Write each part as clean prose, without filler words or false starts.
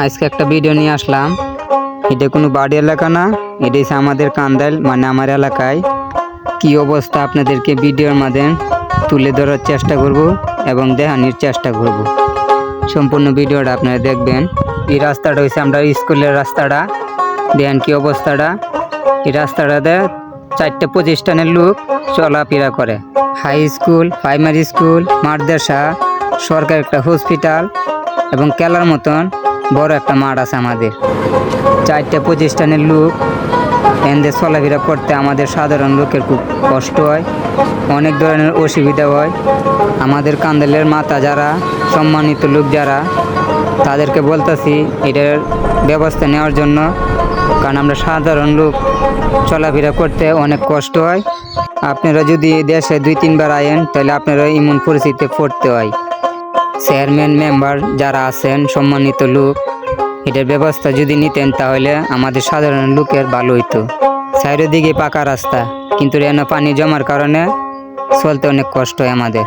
আজকে একটা ভিডিও নিয়ে আসলাম। এটা কোনো বাড়ি এলাকা না, এটা হচ্ছে আমাদের কান্দাইল, মানে আমার এলাকায় কি অবস্থা আপনাদেরকে ভিডিওর মাধ্যমে তুলে ধরার চেষ্টা করব এবং দেখানোর চেষ্টা করব। সম্পূর্ণ ভিডিওটা আপনারা দেখবেন। এই রাস্তাটা হচ্ছে আমরা স্কুলের রাস্তাটা, দেখেন কি অবস্থাটা। এই রাস্তাটাতে 4টে প্রতিষ্ঠানের লোক চলাফেরা করে। হাই স্কুল, প্রাইমারি স্কুল, মাদ্রাসা, সরকার একটা হসপিটাল এবং খেলার মতন বড় একটা মাঠ আছে আমাদের। 4টে প্রতিষ্ঠানের লোক এদের চলাফেরা করতে আমাদের সাধারণ লোকের খুব কষ্ট হয়, অনেক ধরনের অসুবিধা হয়। আমাদের কান্দাইলের মাথা যারা, সম্মানিত লোক যারা, তাদেরকে বলতেছি এটার ব্যবস্থা নেওয়ার জন্য, কারণ আমরা সাধারণ লোক চলাফেরা করতে অনেক কষ্ট হয়। আপনারা যদি দেশে 2-3 বার আয়েন তাহলে আপনারা এমন পরিস্থিতিতে পড়তে হয়। চেয়ারম্যান মেম্বার যারা আছেন, সম্মানিত লোক, এটার ব্যবস্থা যদি নিতেন তাহলে আমাদের সাধারণ লোকের ভালো হইতো। চারিদিকে পাকা রাস্তা, কিন্তু এখানে পানি জমার কারণে চলতে অনেক কষ্ট হয় আমাদের।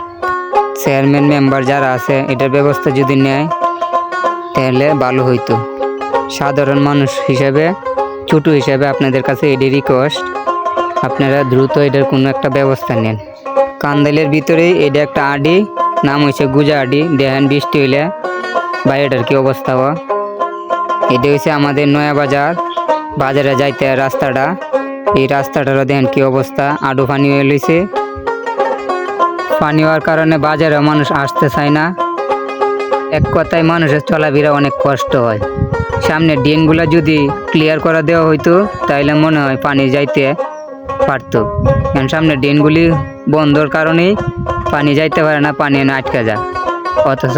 চেয়ারম্যান মেম্বার যারা আছে এটার ব্যবস্থা যদি নেয় তাহলে ভালো হইতো। সাধারণ মানুষ হিসেবে, ছোট হিসেবে আপনাদের কাছে এটি রিকোয়েস্ট, আপনারা দ্রুত এটার কোনো একটা ব্যবস্থা নেন। কান্দাইলের ভিতরেই এটা একটা আডি, নাম হয়েছে গুজা আডি। দেখেন বৃষ্টি হইলে বাইরেটার কি অবস্থা হয়। এটা হচ্ছে আমাদের নয়া বাজার, বাজারে যাইতে রাস্তাটা। এই রাস্তাটারও দেখেন কি অবস্থা, আডু পানি হয়ে লইছে। পানি হওয়ার কারণে বাজারে মানুষ আসতে চায় না। এক কথায় মানুষের চলাফেরা অনেক কষ্ট হয়। সামনে ড্রেনগুলো যদি ক্লিয়ার করা দেওয়া হইতো তাইলে মনে হয় পানি যাইতে পারতো, কারণ সামনে ড্রেনগুলি বন্ধর কারণেই পানি যাইতে পারে না, পানি এনে আটকে যায়। অথচ